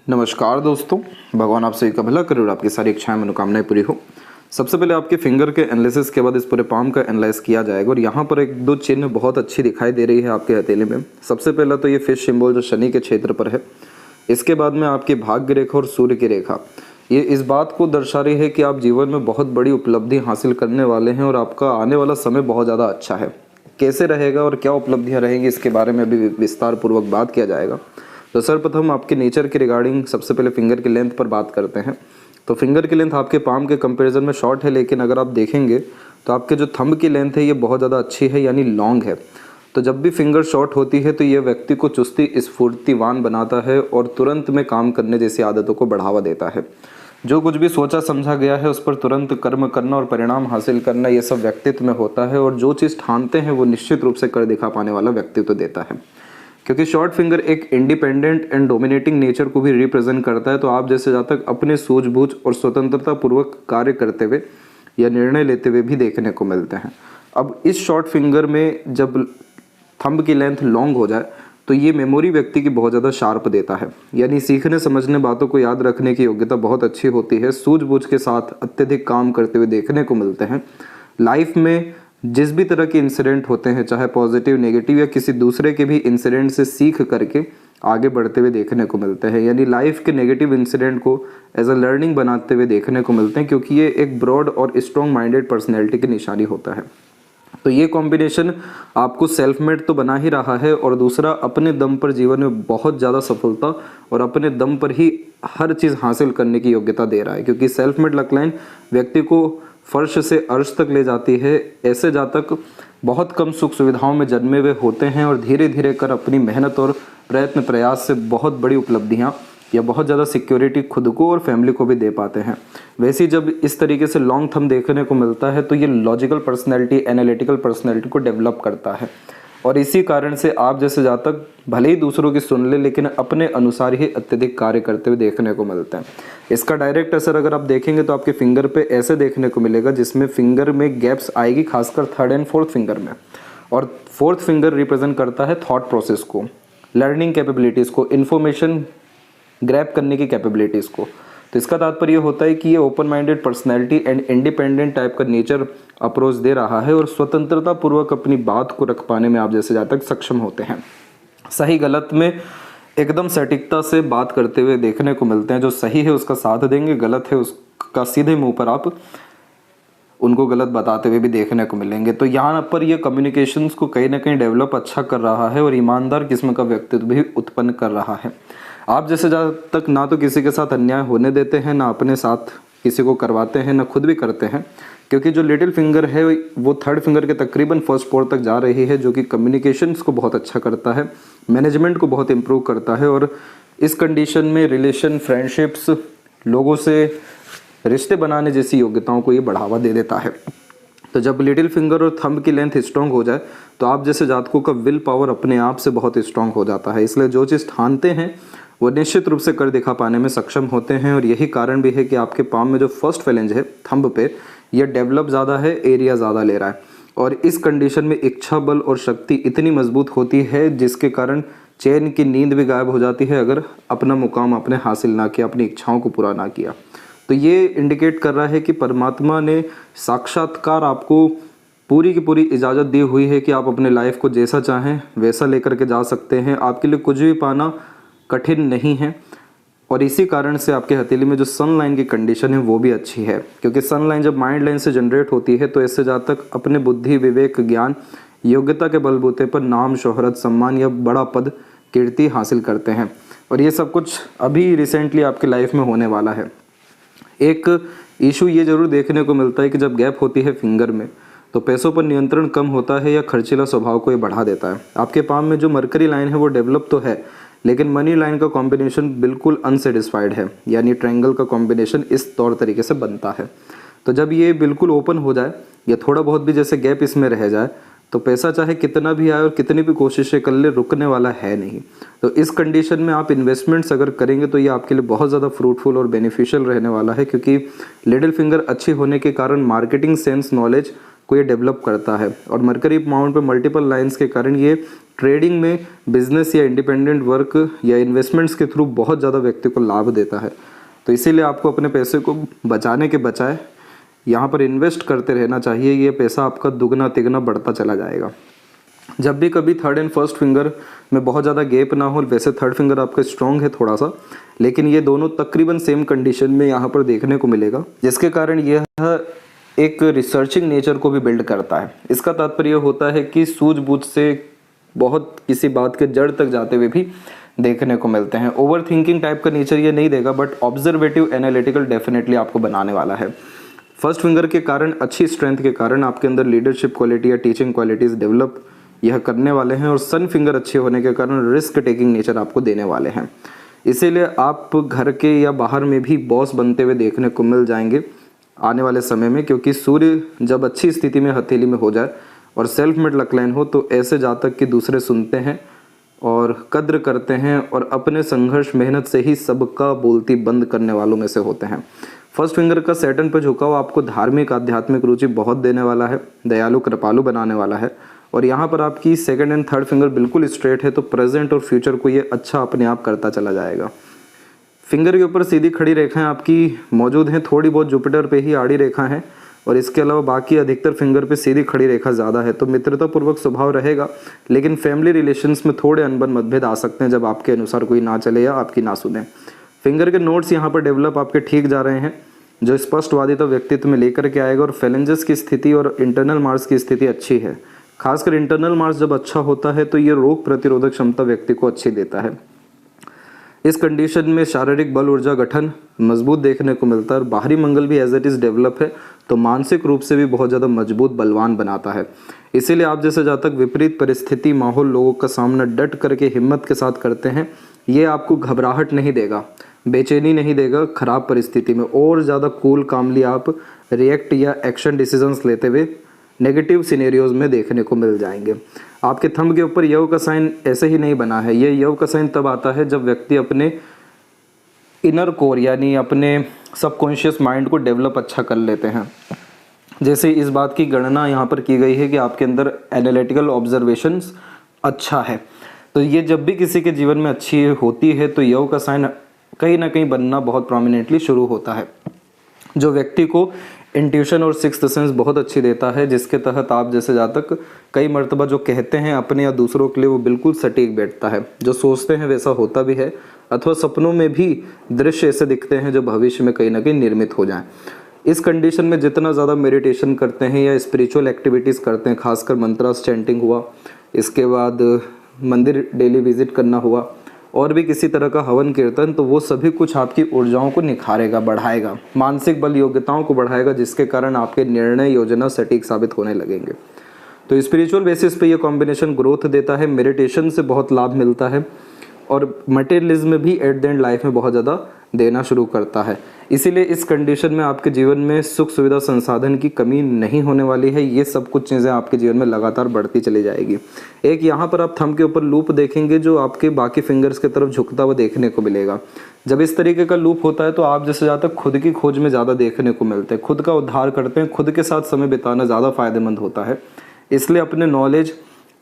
नमस्कार दोस्तों, भगवान आप सभी का भला करे और आपकी सारी इच्छाएं मनोकामनाएं पूरी हो। सबसे पहले आपके फिंगर के एनालिसिस के बाद इस पूरे पाम का एनालाइज किया जाएगा और यहाँ पर एक दो चिन्ह बहुत अच्छी दिखाई दे रही है आपके हथेली में। सबसे पहला तो ये फिश सिंबल जो शनि के क्षेत्र पर है। इसके बाद में आपकी भाग्य रेखा और सूर्य की रेखा, ये इस बात को दर्शा रही है कि आप जीवन में बहुत बड़ी उपलब्धि हासिल करने वाले हैं और आपका आने वाला समय बहुत ज़्यादा अच्छा है। कैसे रहेगा और क्या उपलब्धियाँ रहेंगी इसके बारे में अभी विस्तार पूर्वक बात किया जाएगा। तो सर्वप्रथम आपके नेचर के रिगार्डिंग सबसे पहले फिंगर की लेंथ पर बात करते हैं। तो फिंगर की लेंथ आपके पाम के कंपैरिजन में शॉर्ट है, लेकिन अगर आप देखेंगे तो आपके जो थंब की लेंथ है ये बहुत ज़्यादा अच्छी है, यानी लॉन्ग है। तो जब भी फिंगर शॉर्ट होती है तो ये व्यक्ति को चुस्ती स्फूर्तिवान बनाता है और तुरंत में काम करने जैसी आदतों को बढ़ावा देता है। जो कुछ भी सोचा समझा गया है उस पर तुरंत कर्म करना और परिणाम हासिल करना, ये सब व्यक्तित्व में होता है। और जो चीज़ ठानते हैं वो निश्चित रूप से कर दिखा पाने वाला व्यक्तित्व देता है, क्योंकि शॉर्ट फिंगर एक इंडिपेंडेंट एंड डोमिनेटिंग नेचर को भी रिप्रेजेंट करता है। तो आप जैसे जहाँ तक अपने सूझबूझ और स्वतंत्रता पूर्वक कार्य करते हुए या निर्णय लेते हुए भी देखने को मिलते हैं। अब इस शॉर्ट फिंगर में जब थंब की लेंथ लॉन्ग हो जाए तो ये मेमोरी व्यक्ति की बहुत ज़्यादा शार्प देता है, यानी सीखने समझने बातों को याद रखने की योग्यता बहुत अच्छी होती है। सूझबूझ के साथ अत्यधिक काम करते हुए देखने को मिलते हैं। लाइफ में जिस भी तरह के इंसिडेंट होते हैं, चाहे पॉजिटिव नेगेटिव या किसी दूसरे के भी इंसिडेंट से सीख करके आगे बढ़ते हुए देखने को मिलते हैं, यानी लाइफ के नेगेटिव इंसिडेंट को एज अ लर्निंग बनाते हुए देखने को मिलते हैं, क्योंकि ये एक ब्रॉड और स्ट्रॉन्ग माइंडेड पर्सनैलिटी की निशानी होता है। तो ये कॉम्बिनेशन आपको सेल्फ मेड तो बना ही रहा है और दूसरा अपने दम पर जीवन में बहुत ज़्यादा सफलता और अपने दम पर ही हर चीज़ हासिल करने की योग्यता दे रहा है, क्योंकि सेल्फ मेड लक लाइन व्यक्ति को फर्श से अर्श तक ले जाती है। ऐसे जातक बहुत कम सुख सुविधाओं में जन्मे हुए होते हैं और धीरे धीरे कर अपनी मेहनत और प्रयत्न प्रयास से बहुत बड़ी उपलब्धियां या बहुत ज़्यादा सिक्योरिटी खुद को और फैमिली को भी दे पाते हैं। वैसे जब इस तरीके से लॉन्ग थंब देखने को मिलता है तो ये लॉजिकल पर्सनैलिटी, एनालिटिकल पर्सनैलिटी को डेवलप करता है। और इसी कारण से आप जैसे जातक भले ही दूसरों की सुन ले, लेकिन अपने अनुसार ही अत्यधिक कार्य करते हुए देखने को मिलते हैं। इसका डायरेक्ट असर अगर आप देखेंगे तो आपके फिंगर पे ऐसे देखने को मिलेगा, जिसमें फिंगर में गैप्स आएगी, खासकर थर्ड एंड फोर्थ फिंगर में। और फोर्थ फिंगर रिप्रेजेंट करता है थॉट प्रोसेस को, लर्निंग कैपेबिलिटीज़ को, इन्फॉर्मेशन ग्रैब करने की कैपेबिलिटीज़ को। तो इसका तात्पर्य होता है कि ये open minded personality and independent type का नेचर अप्रोच दे रहा है और स्वतंत्रता पूर्वक अपनी बात को रख पाने में आप जैसे जातक सक्षम होते हैं। सही गलत में एकदम सटीकता से बात करते हुए देखने को मिलते हैं। जो सही है उसका साथ देंगे, गलत है उसका सीधे मुंह पर आप उनको गलत बताते हुए भी देखने को मिलेंगे। तो यहाँ पर ये कम्युनिकेशंस को कहीं ना कहीं डेवलप अच्छा कर रहा है और ईमानदार किस्म का व्यक्तित्व भी उत्पन्न कर रहा है। आप जैसे जब तक ना तो किसी के साथ अन्याय होने देते हैं, ना अपने साथ किसी को करवाते हैं, ना खुद भी करते हैं, क्योंकि जो लिटिल फिंगर है वो थर्ड फिंगर के तकरीबन फर्स्ट पोर तक जा रही है, जो कि कम्युनिकेशंस को बहुत अच्छा करता है, मैनेजमेंट को बहुत इम्प्रूव करता है। और इस कंडीशन में रिलेशन, फ्रेंडशिप्स, लोगों से रिश्ते बनाने जैसी योग्यताओं को ये बढ़ावा दे देता है। तो जब लिटिल फिंगर और थंब की लेंथ स्ट्रॉन्ग हो जाए तो आप जैसे जातकों का विल पावर अपने आप से बहुत स्ट्रॉन्ग हो जाता है। इसलिए जो चीज़ ठानते हैं वो निश्चित रूप से कर दिखा पाने में सक्षम होते हैं। और यही कारण भी है कि आपके पाम में जो फर्स्ट फेलेंज है थंब पे, यह डेवलप ज़्यादा है, एरिया ज़्यादा ले रहा है। और इस कंडीशन में इच्छा बल और शक्ति इतनी मजबूत होती है जिसके कारण चैन की नींद भी गायब हो जाती है अगर अपना मुकाम आपने हासिल ना किया, अपनी इच्छाओं को पूरा ना किया। तो ये इंडिकेट कर रहा है कि परमात्मा ने साक्षात्कार आपको पूरी की पूरी इजाज़त दी हुई है कि आप अपने लाइफ को जैसा चाहें वैसा लेकर के जा सकते हैं। आपके लिए कुछ भी पाना कठिन नहीं है। और इसी कारण से आपके हथेली में जो सन लाइन की कंडीशन है वो भी अच्छी है, क्योंकि सन लाइन जब माइंड लाइन से जनरेट होती है तो इससे जहाँ तक अपने बुद्धि, विवेक, ज्ञान, योग्यता के बलबूते पर नाम, शोहरत, सम्मान या बड़ा पद, कीर्ति हासिल करते हैं। और ये सब कुछ अभी रिसेंटली आपके लाइफ में होने वाला है। एक इशू ये जरूर देखने को मिलता है कि जब गैप होती है फिंगर में तो पैसों पर नियंत्रण कम होता है या खर्चीला स्वभाव को ये बढ़ा देता है। आपके पाम में जो मरकरी लाइन है वो डेवलप तो है, लेकिन मनी लाइन का कॉम्बिनेशन बिल्कुल अनसेटिस्फाइड है, यानी ट्रायंगल का कॉम्बिनेशन इस तौर तरीके से बनता है। तो जब ये बिल्कुल ओपन हो जाए या थोड़ा बहुत भी जैसे गैप इसमें रह जाए तो पैसा चाहे कितना भी आए और कितनी भी कोशिशें कर ले, रुकने वाला है नहीं। तो इस कंडीशन में आप इन्वेस्टमेंट्स अगर करेंगे तो ये आपके लिए बहुत ज़्यादा फ्रूटफुल और बेनिफिशियल रहने वाला है, क्योंकि लिटिल फिंगर अच्छी होने के कारण मार्केटिंग सेंस, नॉलेज को ये डेवलप करता है। और मरकरी माउंट पे मल्टीपल लाइंस के कारण ये ट्रेडिंग में, बिजनेस या इंडिपेंडेंट वर्क या इन्वेस्टमेंट्स के थ्रू बहुत ज़्यादा व्यक्ति को लाभ देता है। तो इसीलिए आपको अपने पैसे को बचाने के बजाय यहाँ पर इन्वेस्ट करते रहना चाहिए। ये पैसा आपका दुगना तिगना बढ़ता चला जाएगा। जब भी कभी थर्ड एंड फर्स्ट फिंगर में बहुत ज़्यादा गैप ना हो, वैसे थर्ड फिंगर आपका स्ट्रॉन्ग है थोड़ा सा, लेकिन ये दोनों तकरीबन सेम कंडीशन में यहाँ पर देखने को मिलेगा, जिसके कारण यह एक रिसर्चिंग नेचर को भी बिल्ड करता है। इसका तात्पर्य होता है कि सूझबूझ से बहुत किसी बात के जड़ तक जाते हुए भी देखने को मिलते हैं। ओवर थिंकिंग टाइप का नेचर ये नहीं देगा, बट ऑब्जर्वेटिव एनालिटिकल डेफिनेटली आपको बनाने वाला है। फर्स्ट फिंगर के कारण, अच्छी स्ट्रेंथ के कारण आपके अंदर लीडरशिप क्वालिटी या टीचिंग क्वालिटीज़ डेवलप यह करने वाले हैं। और सन फिंगर अच्छे होने के कारण रिस्क टेकिंग नेचर आपको देने वाले हैं। इसीलिए आप घर के या बाहर में भी बॉस बनते हुए देखने को मिल जाएंगे आने वाले समय में, क्योंकि सूर्य जब अच्छी स्थिति में हथेली में हो जाए और सेल्फ मेड लक लाइन हो तो ऐसे जातक कि दूसरे सुनते हैं और कद्र करते हैं और अपने संघर्ष मेहनत से ही सबका बोलती बंद करने वालों में से होते हैं। फर्स्ट फिंगर का सैटर्न पर झुकाव आपको धार्मिक आध्यात्मिक रुचि बहुत देने वाला है, दयालु कृपालु बनाने वाला है। और यहाँ पर आपकी सेकंड एंड थर्ड फिंगर बिल्कुल स्ट्रेट है, तो प्रेजेंट और फ्यूचर को ये अच्छा अपने आप करता चला जाएगा। फिंगर के ऊपर सीधी खड़ी रेखाएं आपकी मौजूद हैं, थोड़ी बहुत जुपिटर पे ही आड़ी रेखा है, और इसके अलावा बाकी अधिकतर फिंगर पे सीधी खड़ी रेखा ज़्यादा है। तो मित्रतापूर्वक स्वभाव रहेगा, लेकिन फैमिली रिलेशंस में थोड़े अनबन मतभेद आ सकते हैं जब आपके अनुसार कोई ना चले या आपकी ना सुने। फिंगर के नोट्स यहाँ पर डेवलप आपके ठीक जा रहे हैं, जो स्पष्टवादिता व्यक्तित्व में लेकर के आएगा। और फेलेंजेस की स्थिति और इंटरनल मार्स की स्थिति अच्छी है। खासकर इंटरनल मार्स जब अच्छा होता है तो ये रोग प्रतिरोधक क्षमता व्यक्ति को अच्छी देता है। इस कंडीशन में शारीरिक बल ऊर्जा गठन मजबूत देखने को मिलता है। और बाहरी मंगल भी एज इट इज डेवलप है, तो मानसिक रूप से भी बहुत ज़्यादा मजबूत बलवान बनाता है। इसीलिए आप जैसे जातक विपरीत परिस्थिति, माहौल, लोगों का सामना डट करके हिम्मत के साथ करते हैं, ये आपको घबराहट नहीं देगा, बेचैनी नहीं देगा। खराब परिस्थिति में और ज़्यादा कूल कामली आप रिएक्ट या एक्शन डिसीजंस लेते हुए नेगेटिव सिनेरियोज में देखने को मिल जाएंगे। आपके थंब के ऊपर यव का साइन ऐसे ही नहीं बना है। ये यव का साइन तब आता है जब व्यक्ति अपने इनर कोर यानी अपने सबकॉन्शियस माइंड को डेवलप अच्छा कर लेते हैं। जैसे इस बात की गणना यहाँ पर की गई है कि आपके अंदर एनालिटिकल ऑब्जर्वेशंस अच्छा है, तो ये जब भी किसी के जीवन में अच्छी होती है तो यव का साइन कहीं ना कहीं बनना बहुत प्रोमिनेंटली शुरू होता है, जो व्यक्ति को इंट्यूशन और सिक्स्थ सेंस बहुत अच्छी देता है, जिसके तहत आप जैसे जातक कई मर्तबा जो कहते हैं अपने या दूसरों के लिए वो बिल्कुल सटीक बैठता है। जो सोचते हैं वैसा होता भी है, अथवा सपनों में भी दृश्य ऐसे दिखते हैं जो भविष्य में कहीं ना कहीं निर्मित हो जाएं। इस कंडीशन में जितना ज़्यादा मेडिटेशन करते हैं या स्पिरिचुअल एक्टिविटीज़ करते हैं, खासकर मंत्रास चैंटिंग हुआ, इसके बाद मंदिर डेली विजिट करना हुआ, और भी किसी तरह का हवन कीर्तन, तो वो सभी कुछ आपकी ऊर्जाओं को निखारेगा, बढ़ाएगा, मानसिक बल योग्यताओं को बढ़ाएगा, जिसके कारण आपके निर्णय योजना सटीक साबित होने लगेंगे। तो स्पिरिचुअल बेसिस पे ये कॉम्बिनेशन ग्रोथ देता है, मेडिटेशन से बहुत लाभ मिलता है, और मटेरियलिज्म भी एट द एंड लाइफ में बहुत ज़्यादा देना शुरू करता है। इसीलिए इस कंडीशन में आपके जीवन में सुख सुविधा संसाधन की कमी नहीं होने वाली है। ये सब कुछ चीज़ें आपके जीवन में लगातार बढ़ती चली जाएगी। एक यहाँ पर आप थंब के ऊपर लूप देखेंगे जो आपके बाकी फिंगर्स की तरफ झुकता हुआ देखने को मिलेगा। जब इस तरीके का लूप होता है तो आप जैसे ज़्यादा खुद की खोज में ज़्यादा देखने को मिलते हैं, खुद का उद्धार करते हैं, खुद के साथ समय बिताना ज़्यादा फायदेमंद होता है। इसलिए अपने नॉलेज,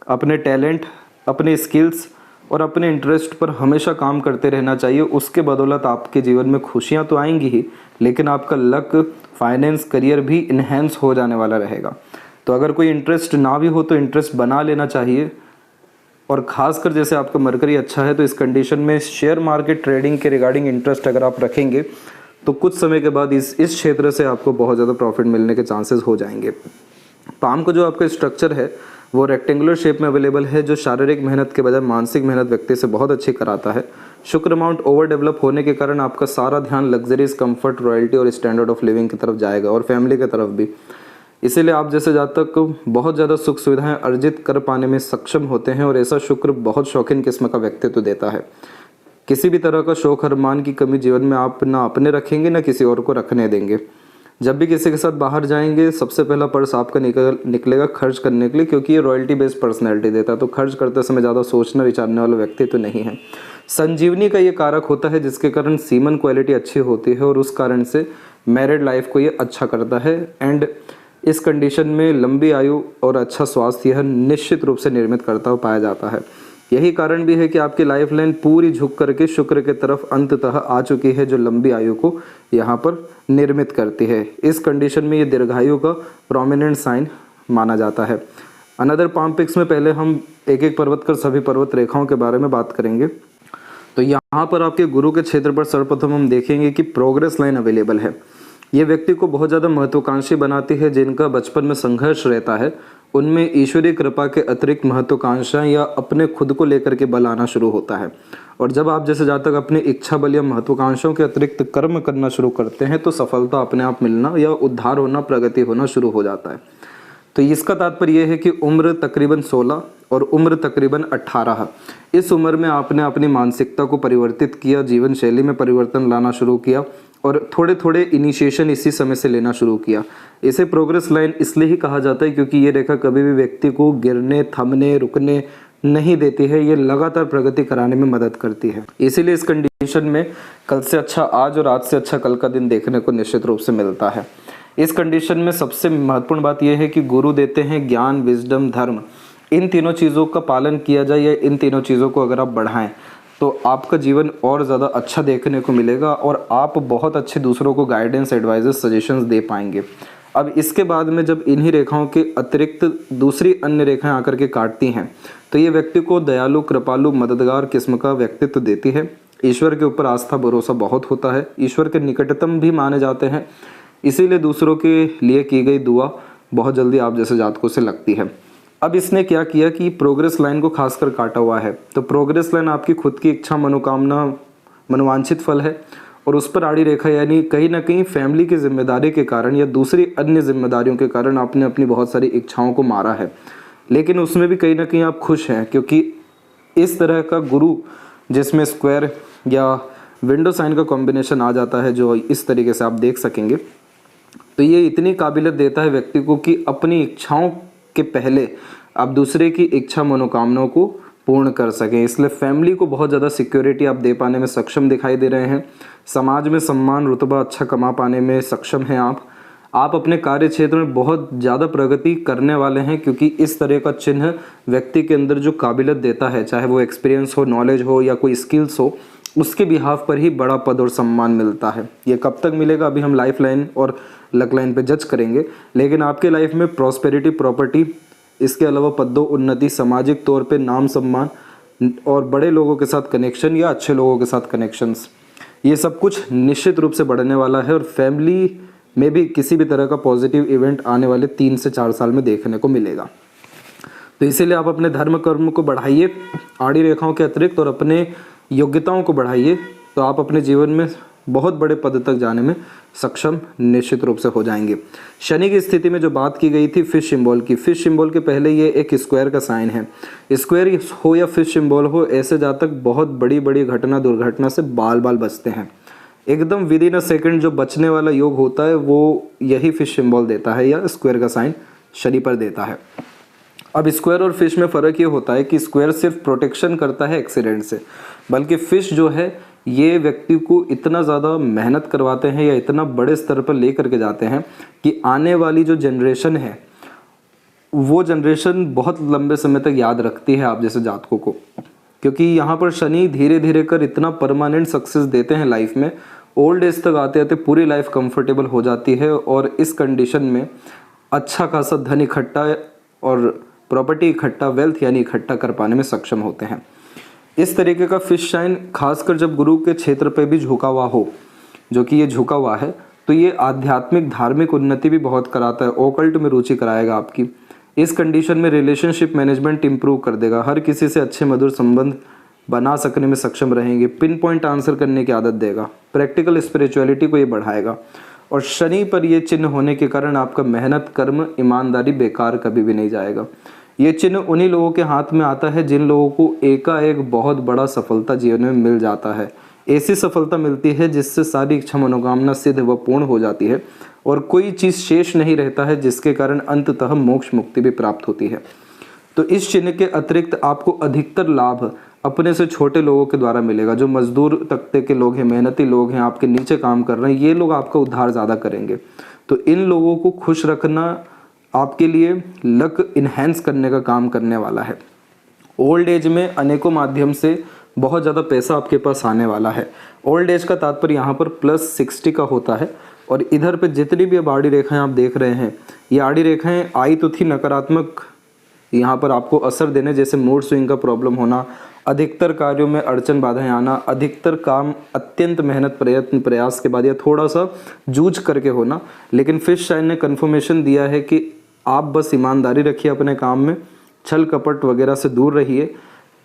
अपने टैलेंट, अपने स्किल्स और अपने इंटरेस्ट पर हमेशा काम करते रहना चाहिए। उसके बदौलत आपके जीवन में खुशियां तो आएंगी ही, लेकिन आपका लक, फाइनेंस, करियर भी इन्हेंस हो जाने वाला रहेगा। तो अगर कोई इंटरेस्ट ना भी हो तो इंटरेस्ट बना लेना चाहिए। और ख़ासकर जैसे आपका मरकरी अच्छा है तो इस कंडीशन में शेयर मार्केट ट्रेडिंग के रिगार्डिंग इंटरेस्ट अगर आप रखेंगे तो कुछ समय के बाद इस क्षेत्र से आपको बहुत ज़्यादा प्रॉफिट मिलने के चांसेस हो जाएंगे। पाम का जो आपका स्ट्रक्चर है वो रेक्टेंगुलर शेप में अवेलेबल है, जो शारीरिक मेहनत के बजाय मानसिक मेहनत व्यक्ति से बहुत अच्छी कराता है। शुक्र अमाउंट ओवर डेवलप होने के कारण आपका सारा ध्यान लग्जरीज, कंफर्ट, रॉयल्टी और स्टैंडर्ड ऑफ लिविंग की तरफ जाएगा, और फैमिली की तरफ भी। इसीलिए आप जैसे जातक बहुत ज़्यादा सुख सुविधाएं अर्जित कर पाने में सक्षम होते हैं, और ऐसा शुक्र बहुत शौकीन किस्म का व्यक्तित्व देता है। किसी भी तरह का शौक अरमान की कमी जीवन में आप ना अपने रखेंगे ना किसी और को रखने देंगे। जब भी किसी के साथ बाहर जाएंगे सबसे पहला पर्स आपका निकलेगा खर्च करने के लिए, क्योंकि ये रॉयल्टी बेस्ड पर्सनैलिटी देता है, तो खर्च करते समय ज़्यादा सोचना विचारने वाला व्यक्ति तो नहीं है। संजीवनी का ये कारक होता है, जिसके कारण सीमन क्वालिटी अच्छी होती है, और उस कारण से मैरिड लाइफ को ये अच्छा करता है। एंड इस कंडीशन में लंबी आयु और अच्छा स्वास्थ्य यह निश्चित रूप से निर्मित करता हुआ पाया जाता है। यही कारण भी है कि आपकी लाइफ लाइन पूरी झुक करके शुक्र की तरफ अंततः आ चुकी है, जो लंबी आयु को यहाँ पर निर्मित करती है। इस कंडीशन में ये दीर्घायु का प्रोमिनेंट साइन माना जाता है। अनदर पाम पिक्स में पहले हम एक एक पर्वत कर सभी पर्वत रेखाओं के बारे में बात करेंगे। तो यहाँ पर आपके गुरु के क्षेत्र पर सर्वप्रथम हम देखेंगे कि प्रोग्रेस लाइन अवेलेबल है। ये व्यक्ति को बहुत ज़्यादा महत्वाकांक्षी बनाती है। जिनका बचपन में संघर्ष रहता है उनमें ईश्वरीय कृपा के अतिरिक्त महत्वाकांक्षा या अपने खुद को लेकर के बल आना शुरू होता है। और जब आप जैसे जातक अपनी इच्छा बल या महत्वाकांक्षाओं के अतिरिक्त कर्म करना शुरू करते हैं तो सफलता अपने आप मिलना या उद्धार होना, प्रगति होना शुरू हो जाता है। तो इसका तात्पर्य यह है कि उम्र तकरीबन 16 और उम्र तकरीबन 18, इस उम्र में आपने अपनी मानसिकता को परिवर्तित किया, जीवन शैली में परिवर्तन लाना शुरू किया और थोड़े थोड़े इनिशिएशन इसी समय से लेना शुरू किया। इसे प्रोग्रेस लाइन इसलिए ही कहा जाता है क्योंकि ये रेखा कभी भी व्यक्ति को गिरने, थमने, रुकने नहीं देती है। ये लगातार प्रगति कराने में मदद करती है। इसीलिए इस कंडीशन में कल से अच्छा आज और आज से अच्छा कल का दिन देखने को निश्चित रूप से मिलता है। इस कंडीशन में सबसे महत्वपूर्ण बात यह है कि गुरु देते हैं ज्ञान, विजडम, धर्म। इन तीनों चीज़ों का पालन किया जाए या इन तीनों चीज़ों को अगर आप बढ़ाएं तो आपका जीवन और ज़्यादा अच्छा देखने को मिलेगा और आप बहुत अच्छे दूसरों को गाइडेंस, एडवाइजेस, सजेशंस दे पाएंगे। अब इसके बाद में जब इन्हीं रेखाओं के अतिरिक्त दूसरी अन्य रेखाएं आकर के काटती हैं तो ये व्यक्ति को दयालु, कृपालु, मददगार किस्म का व्यक्तित्व देती है। ईश्वर के ऊपर आस्था, भरोसा बहुत होता है। ईश्वर के निकटतम भी माने जाते हैं। इसीलिए दूसरों के लिए की गई दुआ बहुत जल्दी आप जैसे जातकों से लगती है। अब इसने क्या किया कि प्रोग्रेस लाइन को खासकर काटा हुआ है। तो प्रोग्रेस लाइन आपकी खुद की इच्छा, मनोकामना, मनोवांछित फल है और उस पर आड़ी रेखा यानी कहीं ना कहीं फैमिली की जिम्मेदारी के कारण या दूसरी अन्य जिम्मेदारियों के कारण आपने अपनी बहुत सारी इच्छाओं को मारा है। लेकिन उसमें भी कहीं ना कहीं आप खुश हैं क्योंकि इस तरह का गुरु जिसमें स्क्वायर या विंडो साइन का कॉम्बिनेशन आ जाता है, जो इस तरीके से आप देख सकेंगे, तो ये इतनी काबिलियत देता है व्यक्ति को कि अपनी इच्छाओं के पहले आप दूसरे की इच्छा, मनोकामनाओं को पूर्ण कर सकें। इसलिए फैमिली को बहुत ज़्यादा सिक्योरिटी आप दे पाने में सक्षम दिखाई दे रहे हैं। समाज में सम्मान, रुतबा अच्छा कमा पाने में सक्षम हैं आप अपने कार्य क्षेत्र में बहुत ज़्यादा प्रगति करने वाले हैं क्योंकि इस तरह का चिन्ह व्यक्ति के अंदर जो काबिलियत देता है, चाहे वो एक्सपीरियंस हो, नॉलेज हो या कोई स्किल्स हो, उसके बिहाफ पर ही बड़ा पद और सम्मान मिलता है। ये कब तक मिलेगा अभी हम लाइफ लाइन और लक लाइन पे जज करेंगे, लेकिन आपके लाइफ में प्रॉस्पेरिटी, प्रॉपर्टी, इसके अलावा पदों, उन्नति, सामाजिक तौर पे नाम, सम्मान और बड़े लोगों के साथ कनेक्शन या अच्छे लोगों के साथ कनेक्शंस, ये सब कुछ निश्चित रूप से बढ़ने वाला है और फैमिली में भी किसी भी तरह का पॉजिटिव इवेंट आने वाले 3 से 4 साल में देखने को मिलेगा। तो इसीलिए आप अपने धर्म कर्म को बढ़ाइए आड़ी रेखाओं के अतिरिक्त और अपने योग्यताओं को बढ़ाइए, तो आप अपने जीवन में बहुत बड़े पद तक जाने में सक्षम निश्चित रूप से हो जाएंगे। शनि की स्थिति में जो बात की गई थी फिश सिंबल की, फिश सिंबल के पहले ये एक स्क्वायर का साइन है। स्क्वायर हो या फिश सिंबल हो, ऐसे जातक बहुत बड़ी बड़ी घटना, दुर्घटना से बाल बाल बचते हैं। एकदम विद इन अ सेकेंड जो बचने वाला योग होता है वो यही फिश सिंबल देता है या स्क्वायर का साइन शनि पर देता है। अब स्क्वायर और फिश में फ़र्क ये होता है कि स्क्वायर सिर्फ प्रोटेक्शन करता है एक्सीडेंट से, बल्कि फिश जो है ये व्यक्ति को इतना ज़्यादा मेहनत करवाते हैं या इतना बड़े स्तर पर ले करके जाते हैं कि आने वाली जो जनरेशन है वो जनरेशन बहुत लंबे समय तक याद रखती है आप जैसे जातकों को, क्योंकि यहाँ पर शनि धीरे धीरे कर इतना परमानेंट सक्सेस देते हैं लाइफ में। ओल्ड एज तक आते आते पूरी लाइफ कंफर्टेबल हो जाती है और इस कंडीशन में अच्छा खासा धन इकट्ठा और प्रॉपर्टी इकट्ठा, वेल्थ यानी इकट्ठा कर पाने में सक्षम होते हैं। इस तरीके का फिश साइन खासकर जब गुरु के क्षेत्र पे भी झुका हुआ हो, जो कि ये झुका हुआ है, तो ये आध्यात्मिक धार्मिक उन्नति भी बहुत कराता है, ओकल्ट में रुचि कराएगा आपकी। इस कंडीशन में रिलेशनशिप मैनेजमेंट इंप्रूव कर देगा, हर किसी से अच्छे मधुर संबंध बना सकने में सक्षम रहेंगे, पिन पॉइंट आंसर करने की आदत देगा, प्रैक्टिकल स्पिरिचुअलिटी को ये बढ़ाएगा। और शनि पर ये चिन्ह होने के कारण आपका मेहनत, कर्म, ईमानदारी बेकार कभी भी नहीं जाएगा। ये चिन्ह उन्हीं लोगों के हाथ में आता है जिन लोगों को एकाएक बहुत बड़ा सफलता जीवन में मिल जाता है। ऐसी सफलता मिलती है जिससे सारी इच्छा, मनोकामना सिद्ध व पूर्ण हो जाती है और कोई चीज़ शेष नहीं रहता है, जिसके कारण अंततः मोक्ष मुक्ति भी प्राप्त होती है। तो इस चिन्ह के अतिरिक्त आपको अधिकतर लाभ अपने से छोटे लोगों के द्वारा मिलेगा। जो मजदूर तबके के लोग हैं, मेहनती लोग हैं, आपके नीचे काम कर रहे हैं, ये लोग आपका उद्धार ज़्यादा करेंगे। तो इन लोगों को खुश रखना आपके लिए लक इन्हेंस करने का काम करने वाला है। ओल्ड एज में अनेकों माध्यम से बहुत ज़्यादा पैसा आपके पास आने वाला है। ओल्ड एज का तात्पर्य यहाँ पर +60 का होता है। और इधर पे जितनी भी अब आड़ी रेखाएं आप देख रहे हैं, ये आड़ी रेखाएं आई तो थी नकारात्मक यहाँ पर आपको असर देने, जैसे मूड स्विंग का प्रॉब्लम होना, अधिकतर कार्यों में अड़चन बाधाएं आना, अधिकतर काम अत्यंत मेहनत प्रयत्न प्रयास के बाद या थोड़ा सा जूझ करके होना। लेकिन फिश साइन ने कन्फर्मेशन दिया है कि आप बस ईमानदारी रखिए अपने काम में, छल कपट वगैरह से दूर रहिए,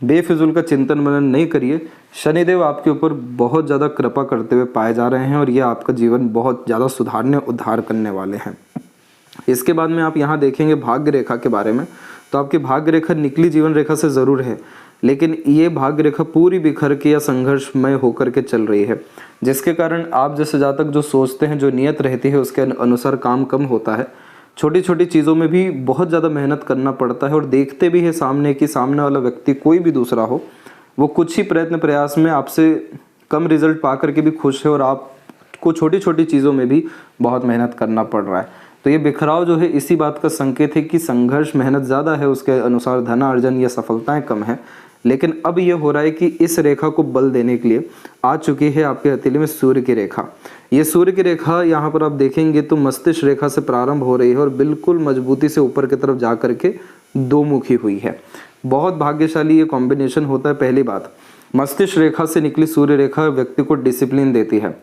बेफिजूल का चिंतन मनन नहीं करिए। शनिदेव आपके ऊपर बहुत ज़्यादा कृपा करते हुए पाए जा रहे हैं और ये आपका जीवन बहुत ज़्यादा सुधारने उद्धार करने वाले हैं। इसके बाद में आप यहाँ देखेंगे भाग्य रेखा के बारे में, तो आपकी भाग्य रेखा निकली जीवन रेखा से ज़रूर है, लेकिन ये भाग्य रेखा पूरी बिखर के या संघर्षमय होकर के चल रही है, जिसके कारण आप जैसे जातक जो सोचते हैं, जो नियत रहती है उसके अनुसार काम कम होता है। छोटी छोटी चीज़ों में भी बहुत ज़्यादा मेहनत करना पड़ता है और देखते भी है सामने कि सामने वाला व्यक्ति कोई भी दूसरा हो, वो कुछ ही प्रयत्न प्रयास में आपसे कम रिजल्ट पा करके भी खुश है और आपको छोटी छोटी चीज़ों में भी बहुत मेहनत करना पड़ रहा है। तो ये बिखराव जो है इसी बात का संकेत है कि संघर्ष मेहनत ज़्यादा है, उसके अनुसार धनार्जन या सफलताएं कम है। लेकिन अब ये हो रहा है कि इस रेखा को बल देने के लिए आ चुकी है आपके हथेली में सूर्य की रेखा। ये सूर्य की रेखा यहाँ पर आप देखेंगे तो मस्तिष्क रेखा से प्रारंभ हो रही है और बिल्कुल मजबूती से ऊपर की तरफ जा करके दो मुखी हुई है। बहुत भाग्यशाली ये कॉम्बिनेशन होता है। पहली बात, मस्तिष्क रेखा से निकली सूर्य रेखा व्यक्ति को डिसिप्लिन देती है,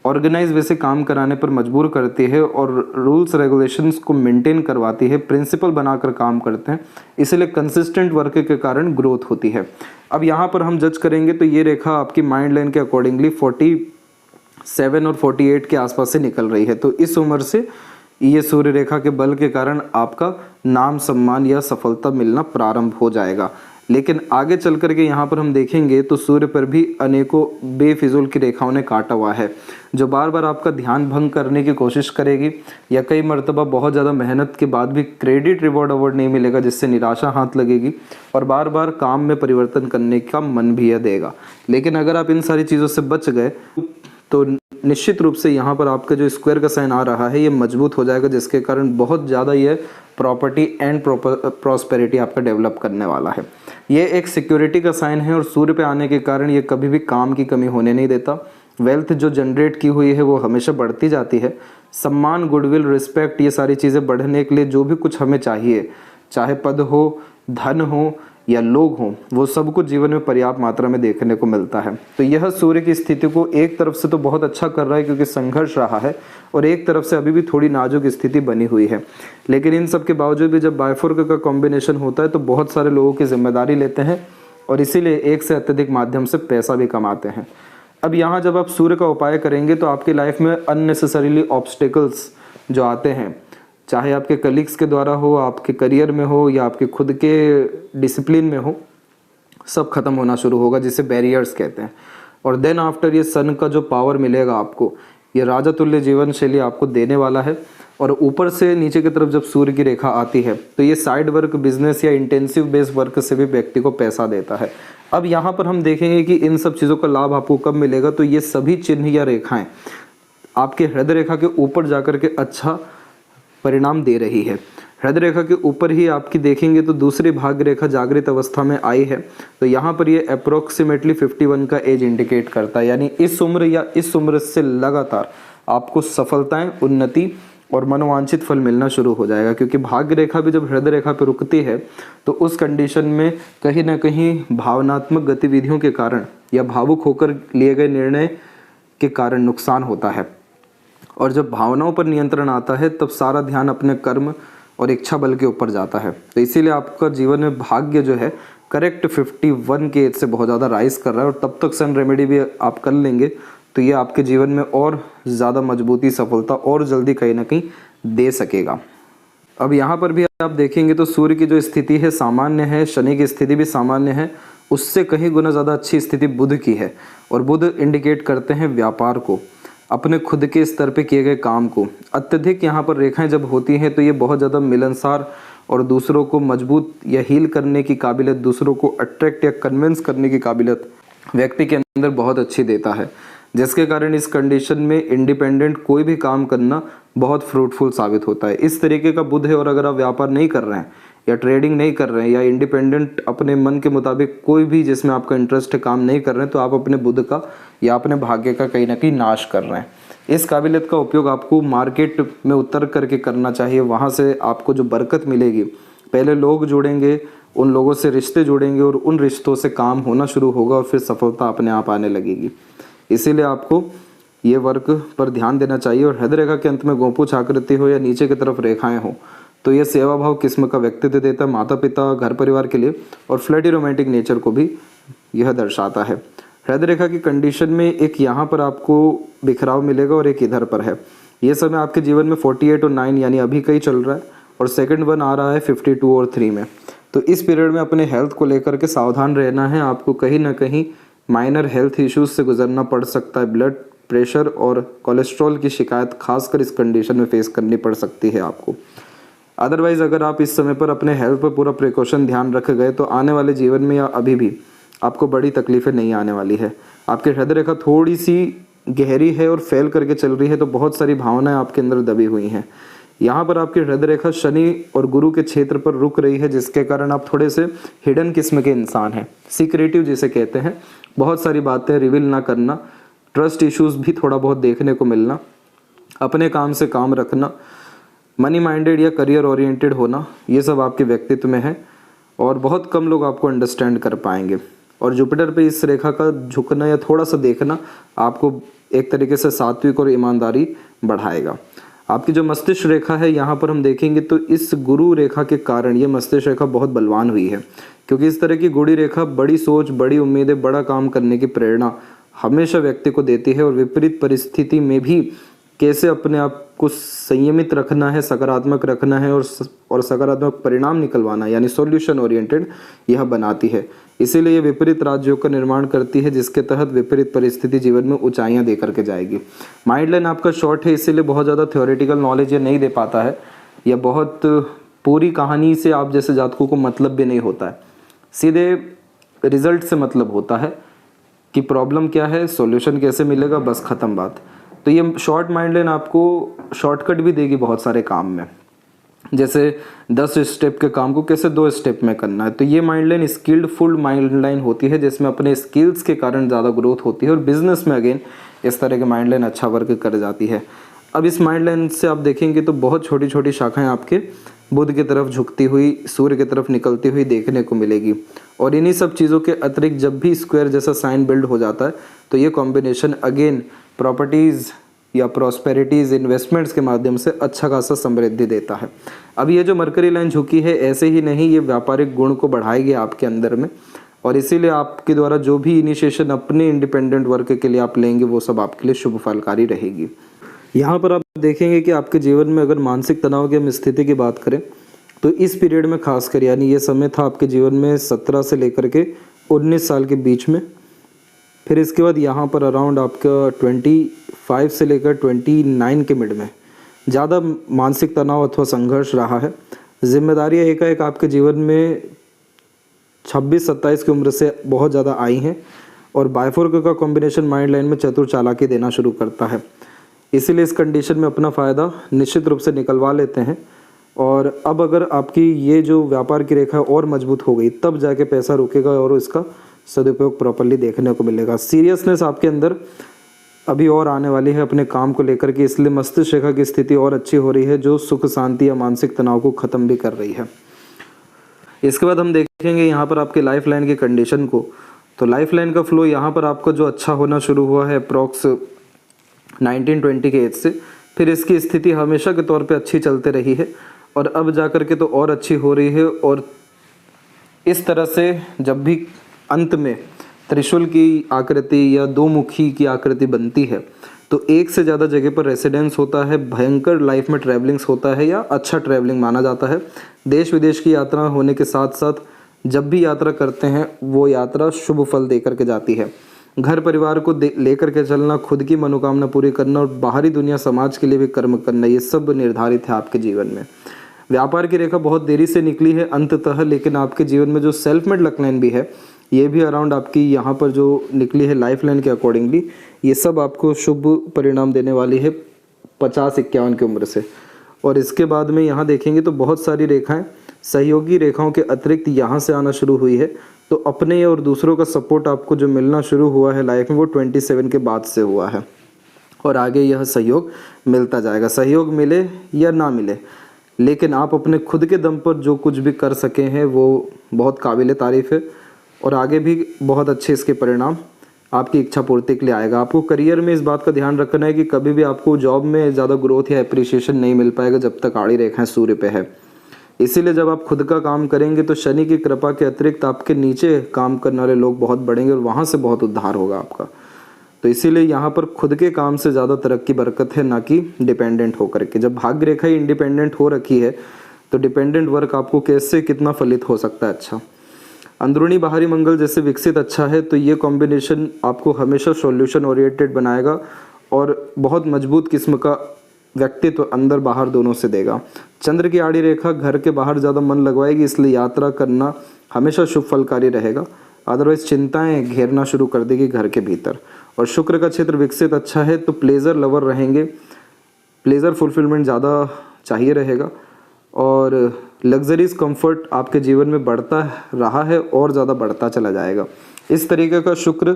ऑर्गेनाइज वे से काम कराने पर मजबूर करती है और रूल्स रेगुलेशंस को मेंटेन करवाती है, प्रिंसिपल बनाकर काम करते हैं, इसलिए कंसिस्टेंट वर्क के कारण ग्रोथ होती है। अब यहाँ पर हम जज करेंगे तो ये रेखा आपकी माइंड लाइन के अकॉर्डिंगली 47 और 48 के आसपास से निकल रही है। तो इस उम्र से ये सूर्य रेखा के बल के कारण आपका नाम सम्मान या सफलता मिलना प्रारंभ हो जाएगा। लेकिन आगे चल करके यहाँ पर हम देखेंगे तो सूर्य पर भी अनेकों बेफिजूल की रेखाओं ने काटा हुआ है, जो बार बार आपका ध्यान भंग करने की कोशिश करेगी या कई मर्तबा बहुत ज़्यादा मेहनत के बाद भी क्रेडिट रिवॉर्ड अवार्ड नहीं मिलेगा, जिससे निराशा हाथ लगेगी और बार बार काम में परिवर्तन करने का मन भी यह देगा। लेकिन अगर आप इन सारी चीज़ों से बच गए तो निश्चित रूप से यहाँ पर आपका जो स्क्वायर का साइन आ रहा है ये मजबूत हो जाएगा, जिसके कारण बहुत ज़्यादा ये प्रॉपर्टी एंड प्रॉस्पेरिटी आपका डेवलप करने वाला है। ये एक सिक्योरिटी का साइन है और सूर्य पे आने के कारण ये कभी भी काम की कमी होने नहीं देता। वेल्थ जो जनरेट की हुई है वो हमेशा बढ़ती जाती है। सम्मान, गुडविल, रिस्पेक्ट, ये सारी चीज़ें बढ़ने के लिए जो भी कुछ हमें चाहिए, चाहे पद हो, धन हो या लोग हों, वो सब कुछ जीवन में पर्याप्त मात्रा में देखने को मिलता है। तो यह सूर्य की स्थिति को एक तरफ से तो बहुत अच्छा कर रहा है क्योंकि संघर्ष रहा है, और एक तरफ से अभी भी थोड़ी नाजुक स्थिति बनी हुई है। लेकिन इन सब के बावजूद भी जब बायफोर्क का कॉम्बिनेशन होता है तो बहुत सारे लोगों की जिम्मेदारी लेते हैं और इसीलिए एक से अत्यधिक माध्यम से पैसा भी कमाते हैं। अब यहाँ जब आप सूर्य का उपाय करेंगे तो आपकी लाइफ में अननेसेसरीली ऑब्स्टिकल्स जो आते हैं, चाहे आपके कलीग्स के द्वारा हो, आपके करियर में हो या आपके खुद के डिसिप्लिन में हो, सब खत्म होना शुरू होगा, जिसे बैरियर्स कहते हैं। और देन आफ्टर ये सन का जो पावर मिलेगा आपको, ये राजा तुल्य जीवन शैली आपको देने वाला है। और ऊपर से नीचे की तरफ जब सूर्य की रेखा आती है तो ये साइड वर्क, बिजनेस या इंटेंसिव बेस्ड वर्क से भी व्यक्ति को पैसा देता है। अब यहाँ पर हम देखेंगे कि इन सब चीज़ों का लाभ आपको कब मिलेगा, तो ये सभी चिन्ह या रेखाएं आपके हृदय रेखा के ऊपर जाकर के अच्छा परिणाम दे रही है। हृदय रेखा के ऊपर ही आपकी देखेंगे तो दूसरी भाग्य रेखा जागृत अवस्था में आई है, तो यहाँ पर ये अप्रोक्सीमेटली 51 का एज इंडिकेट करता है, यानी इस उम्र या इस उम्र से लगातार आपको सफलताएं, उन्नति और मनोवांछित फल मिलना शुरू हो जाएगा। क्योंकि भाग्य रेखा भी जब हृदय रेखा पर रुकती है तो उस कंडीशन में कहीं ना कहीं भावनात्मक गतिविधियों के कारण या भावुक होकर लिए गए निर्णय के कारण नुकसान होता है। और जब भावनाओं पर नियंत्रण आता है तब सारा ध्यान अपने कर्म और इच्छा बल के ऊपर जाता है। तो इसीलिए आपका जीवन में भाग्य जो है करेक्ट 51 के एज से बहुत ज़्यादा राइज कर रहा है, और तब तक सन रेमेडी भी आप कर लेंगे तो ये आपके जीवन में और ज़्यादा मजबूती, सफलता और जल्दी कहीं ना कहीं दे सकेगा। अब यहाँ पर भी आप देखेंगे तो सूर्य की जो स्थिति है सामान्य है, शनि की स्थिति भी सामान्य है, उससे कहीं गुना ज़्यादा अच्छी स्थिति बुध की है। और बुध इंडिकेट करते हैं व्यापार को, अपने खुद के स्तर पे किए गए काम को। अत्यधिक यहाँ पर रेखाएं जब होती हैं तो ये बहुत ज़्यादा मिलनसार और दूसरों को मजबूत या हील करने की काबिलियत, दूसरों को अट्रैक्ट या कन्विंस करने की काबिलियत व्यक्ति के अंदर बहुत अच्छी देता है। जिसके कारण इस कंडीशन में इंडिपेंडेंट कोई भी काम करना बहुत फ्रूटफुल साबित होता है। इस तरीके का बुध है, और अगर आप व्यापार नहीं कर रहे हैं या ट्रेडिंग नहीं कर रहे हैं या इंडिपेंडेंट अपने मन के मुताबिक कोई भी जिसमें आपका इंटरेस्ट है काम नहीं कर रहे हैं, तो आप अपने बुध का या अपने भाग्य का कहीं ना कहीं नाश कर रहे हैं। इस काबिलियत का उपयोग आपको मार्केट में उतर करके करना चाहिए। वहाँ से आपको जो बरकत मिलेगी, पहले लोग जुड़ेंगे, उन लोगों से रिश्ते जुड़ेंगे और उन रिश्तों से काम होना शुरू होगा और फिर सफलता अपने आप आने लगेगी। इसीलिए आपको ये वर्क पर ध्यान देना चाहिए। और हृदय रेखा के अंत में गोपूछ आकृति हो या नीचे की तरफ रेखाएं हो तो ये सेवा भाव किस्म का व्यक्तित्व देता है, माता पिता घर परिवार के लिए, और फ्लर्टी रोमांटिक नेचर को भी यह दर्शाता है। हृदय रेखा की कंडीशन में एक यहाँ पर आपको बिखराव मिलेगा और एक इधर पर है। ये समय आपके जीवन में 48 और 9 यानी अभी कहीं चल रहा है, और सेकंड वन आ रहा है 52 और 3 में। तो इस पीरियड में अपने हेल्थ को लेकर के सावधान रहना है। आपको कहीं ना कहीं माइनर हेल्थ इश्यूज से गुजरना पड़ सकता है। ब्लड प्रेशर और कोलेस्ट्रॉल की शिकायत खासकर इस कंडीशन में फेस करनी पड़ सकती है आपको। अदरवाइज अगर आप इस समय पर अपने हेल्थ पर पूरा प्रिकॉशन ध्यान रख गए तो आने वाले जीवन में या अभी भी आपको बड़ी तकलीफें नहीं आने वाली है। आपकी हृदय रेखा थोड़ी सी गहरी है और फैल करके चल रही है, तो बहुत सारी भावनाएं आपके अंदर दबी हुई हैं। यहाँ पर आपकी हृदय रेखा शनि और गुरु के क्षेत्र पर रुक रही है, जिसके कारण आप थोड़े से हिडन किस्म के इंसान हैं, सीक्रेटिव जिसे कहते हैं। बहुत सारी बातें रिवील ना करना, ट्रस्ट इश्यूज भी थोड़ा बहुत देखने को मिलना, अपने काम से काम रखना, मनी माइंडेड या करियर ओरिएंटेड होना, ये सब आपके व्यक्तित्व में है। और बहुत कम लोग आपको अंडरस्टैंड कर पाएंगे। और जुपिटर पे इस रेखा का झुकना या थोड़ा सा देखना आपको एक तरीके से सात्विक और ईमानदारी बढ़ाएगा। आपकी जो मस्तिष्क रेखा है यहाँ पर हम देखेंगे तो इस गुरु रेखा के कारण ये मस्तिष्क रेखा बहुत बलवान हुई है, क्योंकि इस तरह की गुड़ी रेखा बड़ी सोच, बड़ी उम्मीदें, बड़ा काम करने की प्रेरणा हमेशा व्यक्ति को देती है। और विपरीत परिस्थिति में भी कैसे अपने आप को संयमित रखना है, सकारात्मक रखना है और सकारात्मक परिणाम निकलवाना यानी सॉल्यूशन ओरिएंटेड यह बनाती है। इसीलिए ये विपरीत राजयोग का निर्माण करती है, जिसके तहत विपरीत परिस्थिति जीवन में ऊंचाइयां दे करके जाएगी। माइंड लाइन आपका शॉर्ट है, इसीलिए बहुत ज़्यादा थ्योरेटिकल नॉलेज ये नहीं दे पाता है, या बहुत पूरी कहानी से आप जैसे जातकों को मतलब भी नहीं होता है। सीधे रिजल्ट से मतलब होता है कि प्रॉब्लम क्या है, सॉल्यूशन कैसे मिलेगा, बस ख़त्म बात। तो ये शॉर्ट माइंड लाइन आपको शॉर्टकट भी देगी बहुत सारे काम में, जैसे 10 स्टेप के काम को कैसे 2 स्टेप में करना है। तो ये माइंड लाइन स्किल्डफुल माइंड लाइन होती है, जिसमें अपने स्किल्स के कारण ज़्यादा ग्रोथ होती है। और बिजनेस में अगेन इस तरह के माइंड लाइन अच्छा वर्क कर जाती है। अब इस माइंड लाइन से आप देखेंगे तो बहुत छोटी छोटी शाखाएं आपके बुध की तरफ झुकती हुई, सूर्य की तरफ निकलती हुई देखने को मिलेगी। और इन्हीं सब चीज़ों के अतिरिक्त जब भी स्क्वायर जैसा साइन बिल्ड हो जाता है तो ये कॉम्बिनेशन अगेन प्रॉपर्टीज़ या प्रॉस्पेरिटीज़, इन्वेस्टमेंट्स के माध्यम से अच्छा खासा समृद्धि देता है। अब ये जो मरकरी लाइन झुकी है ऐसे ही नहीं, ये व्यापारिक गुण को बढ़ाएगी आपके अंदर में, और इसीलिए आपके द्वारा जो भी इनिशिएशन अपने इंडिपेंडेंट वर्क के लिए आप लेंगे वो सब आपके लिए शुभ फलकारी रहेगी। यहाँ पर आप देखेंगे कि आपके जीवन में अगर मानसिक तनाव की हम स्थिति की बात करें तो इस पीरियड में खासकर यानी ये समय था आपके जीवन में 17 से लेकर के 19 साल के बीच में। फिर इसके बाद यहाँ पर अराउंड आपका 25 से लेकर 29 के मिड में ज़्यादा मानसिक तनाव अथवा संघर्ष रहा है। जिम्मेदारियाँ एकाएक आपके जीवन में 26-27 की उम्र से बहुत ज़्यादा आई हैं, और बायफोर्क का कॉम्बिनेशन माइंड लाइन में चतुर चालाकी देना शुरू करता है। इसीलिए इस कंडीशन में अपना फ़ायदा निश्चित रूप से निकलवा लेते हैं। और अब अगर आपकी ये जो व्यापार की रेखा और मजबूत हो गई तब जाके पैसा रुकेगा और इसका सदुपयोग प्रॉपर्ली देखने को मिलेगा। सीरियसनेस आपके अंदर अभी और आने वाली है अपने काम को लेकर के, इसलिए मस्तिष्क रेखा की स्थिति और अच्छी हो रही है जो सुख शांति या मानसिक तनाव को ख़त्म भी कर रही है। इसके बाद हम देखेंगे यहाँ पर आपके लाइफ लाइन की कंडीशन को। तो लाइफ लाइन का फ्लो यहाँ पर आपका जो अच्छा होना शुरू हुआ है अप्रॉक्स 19-20 के एज से, फिर इसकी स्थिति हमेशा के तौर पे अच्छी चलते रही है और अब जा कर के तो और अच्छी हो रही है। और इस तरह से जब भी अंत में त्रिशूल की आकृति या दो मुखी की आकृति बनती है तो एक से ज़्यादा जगह पर रेसिडेंस होता है, भयंकर लाइफ में ट्रैवलिंग्स होता है या अच्छा ट्रैवलिंग माना जाता है। देश विदेश की यात्रा होने के साथ साथ जब भी यात्रा करते हैं वो यात्रा शुभ फल दे करके जाती है। घर परिवार को लेकर के चलना, खुद की मनोकामना पूरी करना और बाहरी दुनिया समाज के लिए भी कर्म करना, ये सब निर्धारित है आपके जीवन में। व्यापार की रेखा बहुत देरी से निकली है अंततः, लेकिन आपके जीवन में जो सेल्फ मेड लक लाइन भी है ये भी अराउंड आपकी यहाँ पर जो निकली है लाइफ लाइन के अकॉर्डिंगली ये सब आपको शुभ परिणाम देने वाली है 50-51 की उम्र से। और इसके बाद में यहाँ देखेंगे तो बहुत सारी रेखाएं सहयोगी रेखाओं के अतिरिक्त यहाँ से आना शुरू हुई है। तो अपने और दूसरों का सपोर्ट आपको जो मिलना शुरू हुआ है लाइफ में वो 27 के बाद से हुआ है और आगे यह सहयोग मिलता जाएगा। सहयोग मिले या ना मिले, लेकिन आप अपने खुद के दम पर जो कुछ भी कर सके हैं वो बहुत काबिल तारीफ़ है और आगे भी बहुत अच्छे इसके परिणाम आपकी इच्छा पूर्ति के लिए आएगा। आपको करियर में इस बात का ध्यान रखना है कि कभी भी आपको जॉब में ज़्यादा ग्रोथ या अप्रिसिएशन नहीं मिल पाएगा जब तक आड़ी रेखाएं सूर्य पे है। इसीलिए जब आप खुद का काम करेंगे तो शनि की कृपा के अतिरिक्त आपके नीचे काम करने वाले लोग बहुत बढ़ेंगे और वहाँ से बहुत उद्धार होगा आपका। तो इसीलिए यहाँ पर खुद के काम से ज़्यादा तरक्की बरकत है, ना कि डिपेंडेंट होकर के। जब भाग्य रेखा ही इंडिपेंडेंट हो रखी है तो डिपेंडेंट वर्क आपको कैसे कितना फलित हो सकता है। अच्छा, अंदरूनी बाहरी मंगल जैसे विकसित अच्छा है तो ये कॉम्बिनेशन आपको हमेशा सॉल्यूशन ओरिएंटेड बनाएगा और बहुत मजबूत किस्म का व्यक्तित्व अंदर बाहर दोनों से देगा। चंद्र की आड़ी रेखा घर के बाहर ज़्यादा मन लगवाएगी, इसलिए यात्रा करना हमेशा शुभ फलकारी रहेगा। अदरवाइज चिंताएं घेरना शुरू कर देगी घर के भीतर। और शुक्र का क्षेत्र विकसित अच्छा है तो प्लेजर लवर रहेंगे, प्लेजर फुलफिलमेंट ज़्यादा चाहिए रहेगा और लग्जरीज कंफर्ट आपके जीवन में बढ़ता रहा है और ज़्यादा बढ़ता चला जाएगा। इस तरीके का शुक्र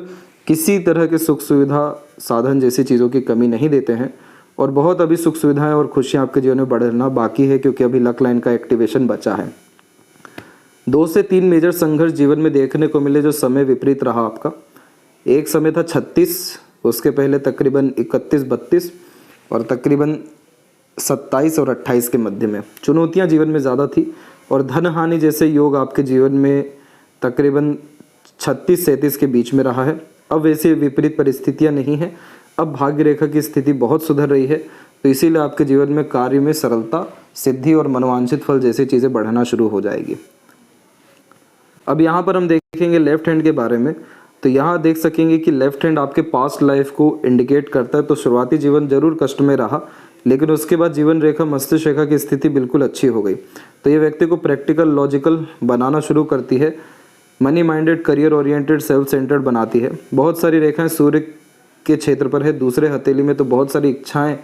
किसी तरह के सुख सुविधा साधन जैसी चीज़ों की कमी नहीं देते हैं और बहुत अभी सुख सुविधाएं और खुशियां आपके जीवन में बढ़ना बाकी है, क्योंकि अभी लक लाइन का एक्टिवेशन बचा है। 2 से 3 मेजर संघर्ष जीवन में देखने को मिले जो समय विपरीत रहा आपका। एक समय था 36, उसके पहले तकरीबन 31-32 और तकरीबन 27 और 28 के मध्य में चुनौतियां जीवन में ज़्यादा थी और धन हानि जैसे योग आपके जीवन में तकरीबन 36-37 के बीच में रहा है। अब वैसे विपरीत परिस्थितियां नहीं हैं, अब भाग्य रेखा की स्थिति बहुत सुधर रही है। तो इसीलिए आपके जीवन में कार्य में सरलता, सिद्धि और मनोवांछित फल जैसी चीज़ें बढ़ना शुरू हो जाएगी। अब यहाँ पर हम देखेंगे लेफ्ट हैंड के बारे में। तो यहाँ देख सकेंगे कि लेफ्ट हैंड आपके पास्ट लाइफ को इंडिकेट करता है। तो शुरुआती जीवन जरूर कष्ट में रहा, लेकिन उसके बाद जीवन रेखा मस्तिष्क रेखा की स्थिति बिल्कुल अच्छी हो गई। तो ये व्यक्ति को प्रैक्टिकल, लॉजिकल बनाना शुरू करती है, money minded, career oriented, self centred बनाती है। बहुत सारी रेखाएं सूर्य के क्षेत्र पर है, दूसरे हथेली में, तो बहुत सारी इच्छाएं,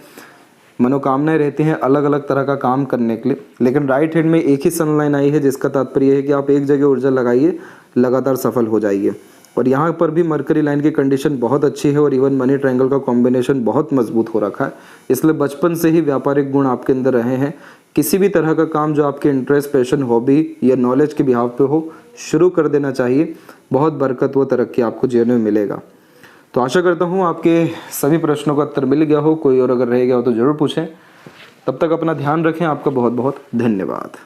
मनोकामनाएं रहती हैं अलग अलग तरह का काम करने के लिए। लेकिन राइट हैंड में एक ही सनलाइन आई है, जिसका तात्पर्य है कि आप एक जगह ऊर्जा लगाइए, लगातार सफल हो जाइए। और यहाँ पर भी मरकरी लाइन की कंडीशन बहुत अच्छी है और इवन मनी ट्रायंगल का कॉम्बिनेशन बहुत मजबूत हो रखा है। इसलिए बचपन से ही व्यापारिक गुण आपके अंदर रहे हैं। किसी भी तरह का काम जो आपके इंटरेस्ट, पैशन, हॉबी या नॉलेज के बिहाव पे हो, शुरू कर देना चाहिए। बहुत बरकत व तरक्की आपको जीवन में मिलेगा। तो आशा करता हूँ आपके सभी प्रश्नों का उत्तर मिल गया हो। कोई और अगर रह गया हो तो ज़रूर पूछें। तब तक अपना ध्यान रखें। आपका बहुत बहुत धन्यवाद।